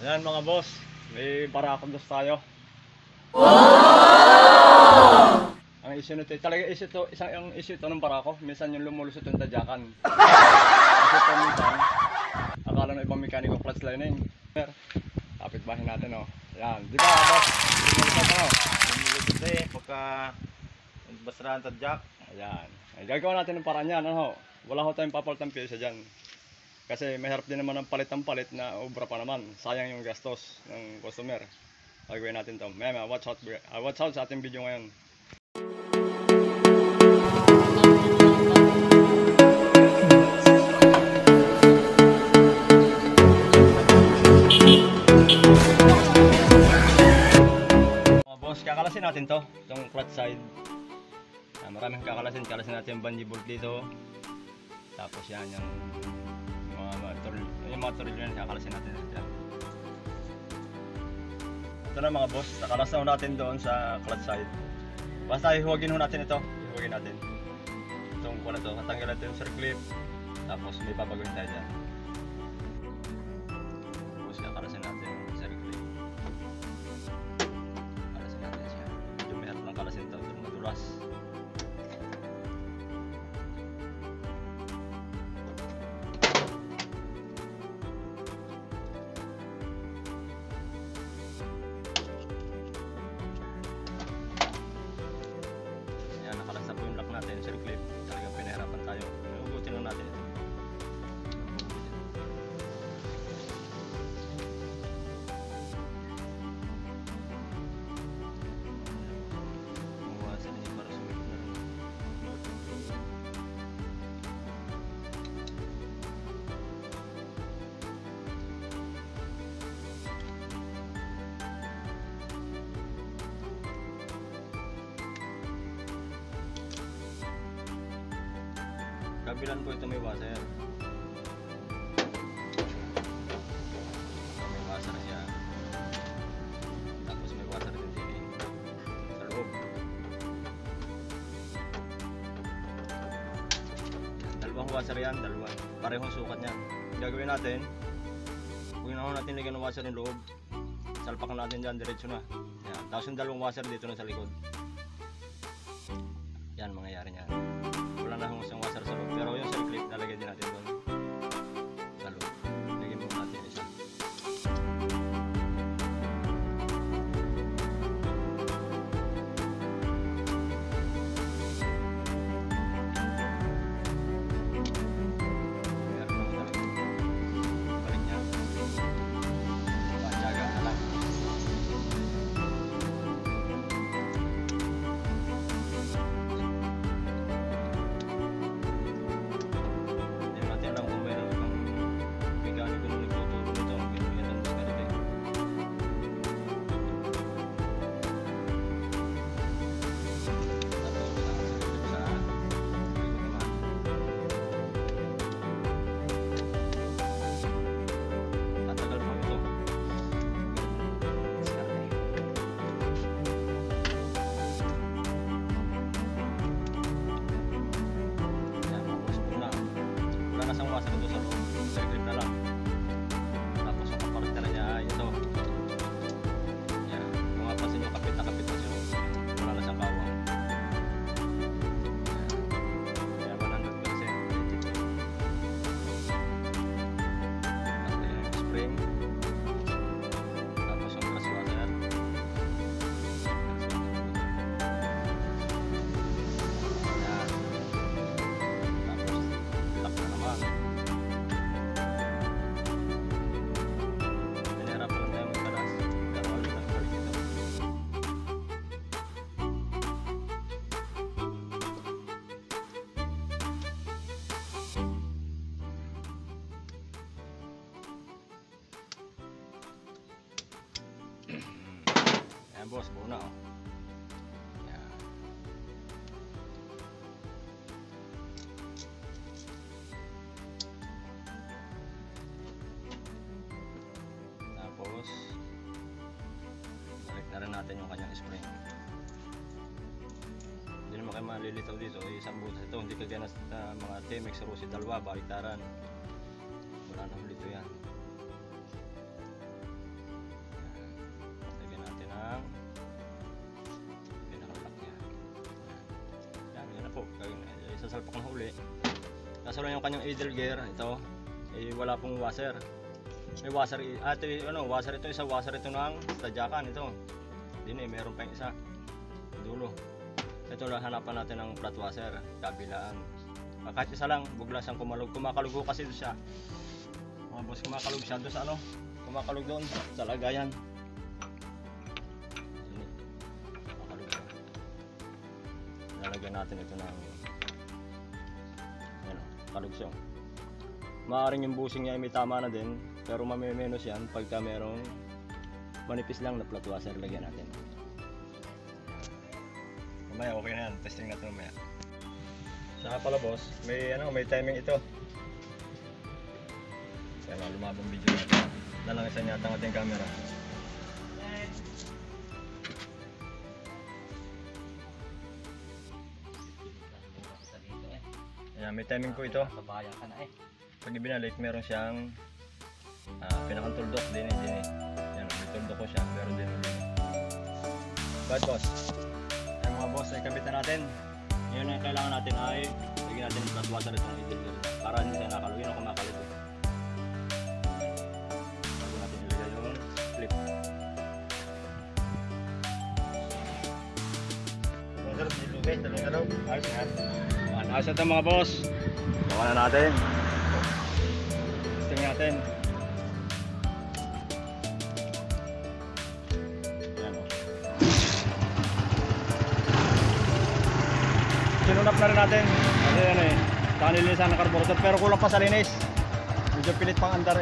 Ayan mga boss, may Barracudas tayo. Ang issue nito, talaga issue to, isang ang issue to ng Barako. Minsan yung lumulusot yung tadyakan. Kasi ito minsan, akala ng ibang mekaniko clutch lining. Kapit bahay natin oh. Ayan, di ba boss? Lumulusot ano? Lumulusot eh, pagka basrahan sa jack. Ayan. Ay, gagawa natin ng paraan yan, ano? Wala ho tayong papalitan pyesa dyan. Kasi mahirap din naman ang palit na obra pa naman. Sayang yung gastos ng customer. Gagawin natin to. Mema, watch out sa ating video ngayon. Mga boss, kakalasin natin to. Itong clutch side. Maraming kakalasin. Kalasin natin yung bungee bolt dito. Tapos yan, yung mga tornilyo yan, kakalasin natin dyan. Ito na mga boss, nakalas na natin doon sa clutch side. Basta hihuwagin natin ito, hihuwagin natin. Itong kuha na ito, katanggal natin yung circlip. Tapos may babaguhin tayo dyan. Tapos kakalasin natin yung circlip. Kalasin natin siya. Medyo may harap ng kalasin ito, madulas. Natin circlip, talagang pinahirapan tayo. Ugutin lang natin ito. Mawasan niya para sumikip na rin. Kabilan po ito may washer. May washer siya. Tapos may washer din din sa loob. Dalawang washer yan, dalawang. Parehong sukat niyan. Gagawin natin, kung natin lagyan ng washer ng loob, salpakan natin dyan, diretso na. Yan. Tapos yung dalawang washer dito na sa likod. Yan, mangyayari niyan. Wala na akong isang washer sa loob, pero yung circlip nalagay din natin doon sa loob. Lagyan mo natin isa. Meron naman talaga. Balik niya. Patyaga na lang. Nasang washer ito sa loob, circlip na lang. Tapos ang kaparitera niya ay ito. Yan, kung mapasin yung kapit na siya, wala na siyang bawang. Kaya 100% basta yung spring. Tapos yung brush washer. Ayan boss, buo na oh. Ayan. Tapos balik na rin natin yung kanyang spring. Hindi naman kayo malilitaw dito, isang butas ito, hindi kagaya na mga Temex Rossi dalawa, baliktaran. Wala na ulit ito yan. uli. Kaso lang yung kanyang idle gear, ito, wala pong washer. May washer, washer ito, isa washer ito ng tadyakan, ito. Din meron pa yung isa. Dulo. Ito lang hanapan natin ng flat washer, kabilaan. Kahit isa lang, bugla siyang kumakalugo kasi doon siya. Mga boss, kumakalog siya doon sa kumakalog doon sa lagayan. Kumakalog siya. Lalagyan natin ito ng kalog siya. Maaaring yung busing niya ay may tama na din, pero mamimenos yan pagka merong manipis lang na flat washer, lagyan natin. Mamaya okay na yan, testing natin mamaya. Saka pala boss, may timing ito. Kaya lumabang video natin. Nalangisan yata ang ating camera. Ayan, may timing po ito. Pag ibinalik, meron siyang pinakang tuldok din. Ayan, may tuldok ko siya, meron din. But boss, ayan mga boss, ay kabit na natin. Ngayon ang kailangan natin ay lagyan natin yung flat washer itong idle para hindi tayo nakalog. Yun ang kumakalit. Bago natin ilagay yung flip. Ayos na yan. Ayos na ito mga boss. Gawa na natin. Testing natin. Sinunap na rin natin kasi saka nilinisan ng carburetor pero kulang pa sa linis, medyo pilit pang andar